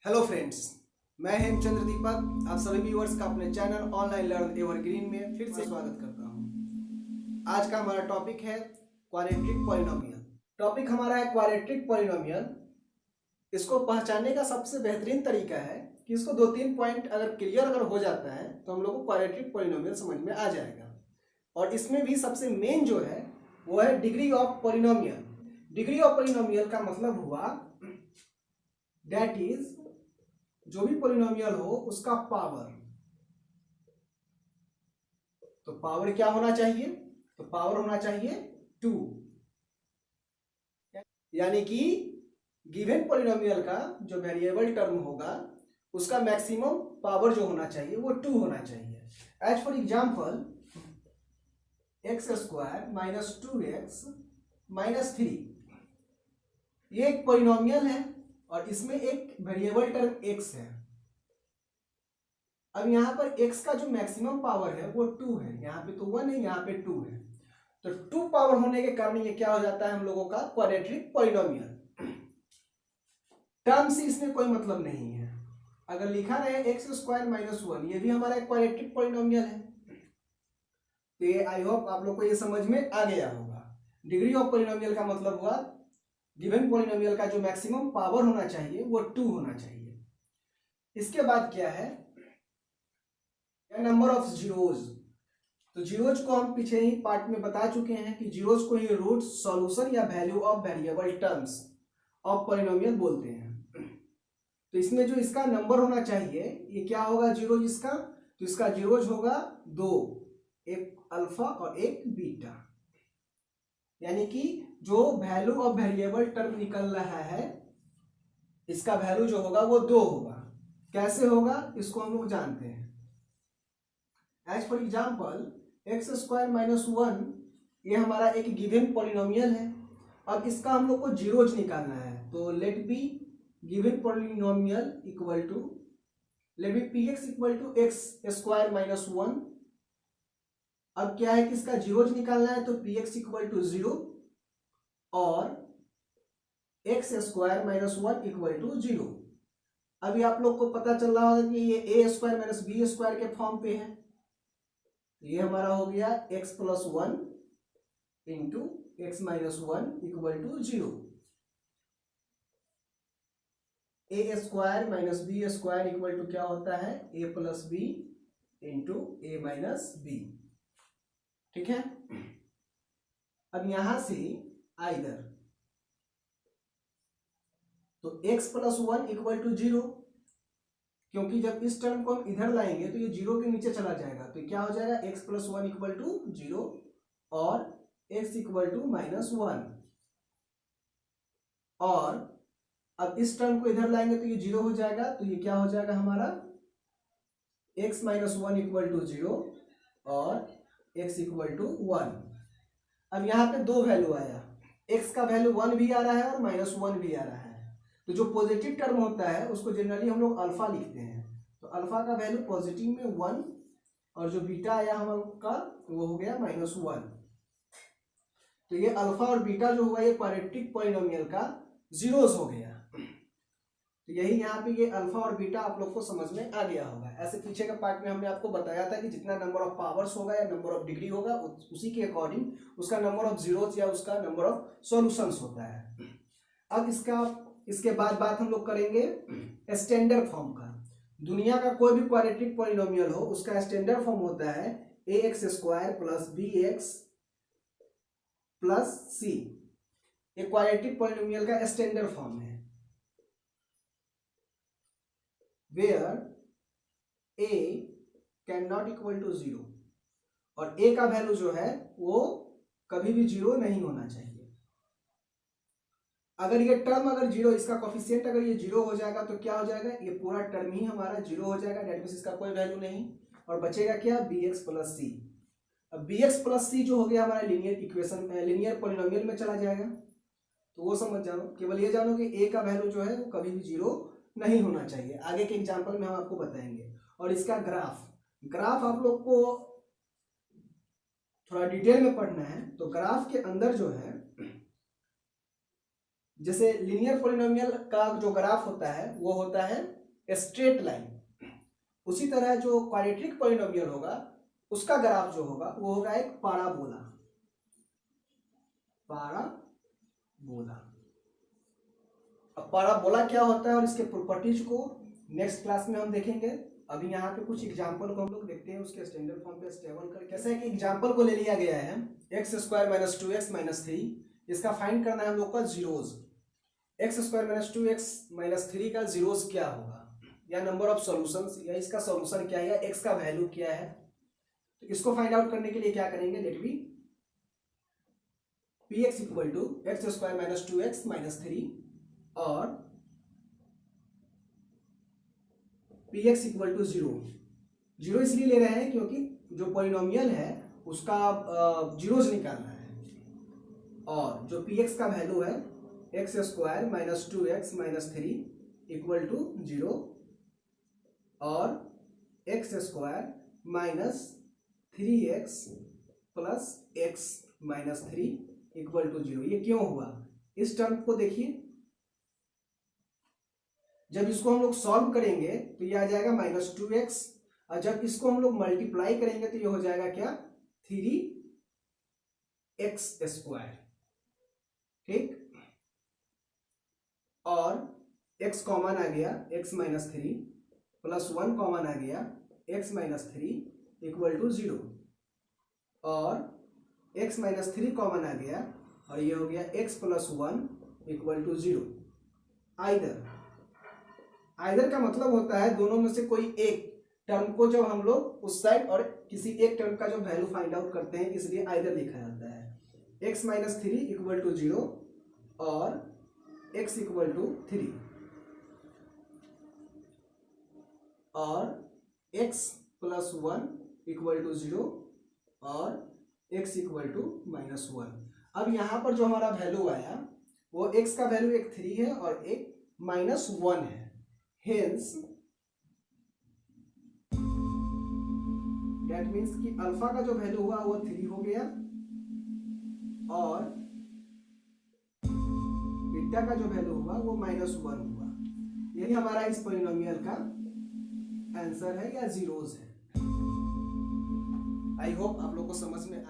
Hello friends, मैं हेमचंद्र दीपक आप सभी व्यूअर्स का अपने चैनल ऑनलाइन लर्न एवरग्रीन में फिर से स्वागत करता हूं। आज का हमारा टॉपिक है क्वाड्रेटिक पॉलिनोमियल। टॉपिक हमारा है क्वाड्रेटिक पॉलिनोमियल। इसको पहचानने का सबसे बेहतरीन तरीका है कि इसको दो तीन पॉइंट अगर क्लियर हो जाता है तो हम लोग को क्वाड्रेटिक पॉलिनोमियल समझ में आ जाएगा। और इसमें भी सबसे मेन जो है वो है degree of polynomial. Degree of polynomial का मतलब हुआ दैट इज जो भी पॉलिनोमियल हो उसका पावर। तो पावर क्या होना चाहिए? तो पावर होना चाहिए 2। यानी कि गिवन पॉलिनोमियल का जो वेरिएबल टर्म होगा उसका मैक्सिमम पावर जो होना चाहिए वो 2 होना चाहिए। As for example x square minus 2x minus 3, ये एक पॉलिनोमियल है और इसमें एक वेरिएबल टर्म x है। अब यहाँ पर x का जो मैक्सिमम पावर है वो 2 है। यहाँ पे तो 1 है, यहाँ पे 2 है। तो 2 पावर होने के कारण ये क्या हो जाता है हम लोगों का क्वाड्रेटिक पॉलिनोमियल। टर्म से इसमें कोई मतलब नहीं है। अगर लिखा रहे एक्स स्क्वायर माइनस 1, ये भी हमारा एक क्वाड्रेटिक पॉलिनोमियल है। तो ये आई होप आप लोग को ये समझ में आ गया होगा। डिग्री ऑफ पॉलिनोमियल का मतलब हुआ गिवन पॉलिनोमियल का जो मैक्सिमम पावर होना चाहिए वो 2 होना चाहिए। इसके बाद क्या है, नंबर ऑफ जीरोज। तो जीरोज को हम पीछे ही पार्ट में बता चुके हैं कि जीरोज को ही रूट, सॉल्यूशन या value of variable terms of polynomial बोलते हैं। तो इसमें जो इसका नंबर होना चाहिए ये क्या होगा जीरोज इसका? तो इसका जीरोज होगा 2, एक अल्फा और एक बीटा। यानी कि जो वैल्यू ऑफ वेरिएबल टर्म निकल रहा है इसका वैल्यू जो होगा वो 2 होगा। कैसे होगा इसको हम लोग जानते हैं। As for example x square minus 1 ये हमारा एक गिवन पॉलिनोमियल है। अब इसका हम लोग को जीरोज निकालना है। तो let be given polynomial equal to let be p x equal to x square minus 1। अब क्या है कि इसका जीरोज निकालना है, तो पी एक्स इक्वल टू 0 और x square minus 1 equal to 0। अभी आप लोग को पता चल रहा होगा कि ये a square minus b square के फॉर्म पे है। ये हमारा हो गया x plus 1 into x minus 1 equal to 0। A square minus b square equal to क्या होता है a plus b into a minus b. ठीक है। अब यहां से आइदर तो x प्लस 1 इक्वल टू 0, क्योंकि जब इस टर्म को हम इधर लाएंगे तो ये 0 के नीचे चला जाएगा। तो क्या हो जाएगा x प्लस 1 इक्वल टू 0 और x इक्वल टू माइनस 1। और अब इस टर्म को इधर लाएंगे तो ये 0 हो जाएगा। तो ये क्या हो जाएगा हमारा x माइनस 1 इक्वल टू 0 और x इक्वल टू 1। अब यहाँ पे दो वैल्यू आया, x का वैल्यू 1 भी आ रहा है और माइनस 1 भी आ रहा है। तो जो पॉजिटिव टर्म होता है उसको जनरली हम लोग अल्फा लिखते हैं। तो अल्फा का वैल्यू पॉजिटिव में 1 और जो बीटा आया हम लोग का वो हो गया माइनस 1। तो ये अल्फा और बीटा जो हुआ ये क्वाड्रेटिक पॉलिनोमियल का जीरोस हो गया। तो यही यहाँ पे ये अल्फा और बीटा आप लोग को समझ में आ गया होगा। ऐसे पीछे का पार्ट में हमने आपको बताया था कि जितना नंबर ऑफ पावर्स होगा या नंबर ऑफ डिग्री होगा उसी के अकॉर्डिंग उसका नंबर ऑफ जीरोस या उसका नंबर ऑफ सॉल्यूशंस होता है। अब इसके बाद बात हम लोग करेंगे स्टैंडर्ड फॉर्म का। दुनिया का कोई भी क्वाड्रेटिक पॉलिनोमियल हो उसका स्टैंडर्ड फॉर्म होता है a x square plus b x plus c. ये क्वाड्रेटिक पॉलिनोमियल का स्टैंडर्ड फॉर्म है, where a can not equal to 0 और a का वैल्यू जो है वो कभी भी 0 नहीं होना चाहिए। अगर ये टर्म अगर 0, इसका कोफिशिएंट अगर ये 0 हो जाएगा तो क्या हो जाएगा ये पूरा टर्म ही हमारा 0 हो जाएगा। डेट मींस इसका कोई वैल्यू नहीं और बचेगा क्या bx प्लस सी। अब bx प्लस सी जो हो गया हमारा लीनियर इक्वेशन लीनियर पॉलिनोमियल में चला जाएगा। तो वो समझ जानो, केवल ये जानो कि a का वैल्यू जो है वो कभी भी 0 नहीं होना चाहिए। आगे के एग्जाम्पल में हम आपको बताएंगे। और इसका ग्राफ आप लोग को थोड़ा डिटेल में पढ़ना है। तो ग्राफ के अंदर जो है जैसे लीनियर पॉलिनोमियल का जो ग्राफ होता है वो होता है स्ट्रेट लाइन, उसी तरह जो क्वाड्रेटिक पॉलिनोमियल होगा उसका ग्राफ जो होगा वो होगा एक पाराबोला। पाराबोला। अब पाराबोला क्या होता है और इसके प्रॉपर्टीज को नेक्स्ट क्लास में हम देखेंगे। अभी यहाँ पे कुछ एग्जाम्पल को हम लोग देखते हैं, उसके स्टैंडर्ड फॉर्म पे स्टेबल करके। कैसे कि एग्जाम्पल को ले लिया गया है x square minus 2x minus 3, इसका फाइंड करना है हम लोग का zeros. X square minus 2x minus 3 का जीरोज क्या होगा, या नंबर ऑफ सॉल्यूशंस, या इसका सॉल्यूशन क्या है, या एक्स का वैल्यू क्या है। तो इसको फाइंड आउट करने के लिए क्या करेंगे, let be p x equal to x square minus 2x minus 3 और p x equal to 0। Zero इसलिए ले रहे हैं क्योंकि जो पॉलिनोमियल है उसका जीरोज निकालना है, और जो पी एक्स का वैल्यू है x square minus 2x minus 3 equal to 0 और x square minus 3x plus x minus 3 equal to 0। ये क्यों हुआ, इस टर्म को देखिए, जब इसको हम लोग सॉल्व करेंगे तो ये आ जाएगा माइनस 2x, और जब इसको हम लोग मल्टीप्लाई करेंगे तो ये हो जाएगा क्या 3x स्क्वायर, ठीक। और x कॉमन आ गया x माइनस 3 प्लस 1 कॉमन आ गया x माइनस 3 इक्वल टू 0, और x माइनस 3 कॉमन आ गया और ये हो गया x plus 1 equal to 0। Either का मतलब होता है दोनों में से कोई एक टर्म को जब हम लोग उस साइड और किसी एक टर्म का जो वैल्यू फाइंड आउट करते हैं, इसलिए आइदर लिखा जाता है। x माइनस 3 इक्वल टू 0 और x इक्वल टू 3 और x प्लस 1 इक्वल टू 0 और x इक्वल टू माइनस 1। अब यहाँ पर जो हमारा वैल्यू आया वो x का वैल्यू एक 3 है और एक माइनस 1 है, हेंस दैट मीन्स कि अल्फा का जो वैल्यू हुआ वो 3 हो गया और बीटा का जो वैल्यू हुआ वो माइनस 1 हुआ। यही हमारा इस पॉलिनोमियल का आंसर है या जीरोज है। आई होप आप लोग को समझ में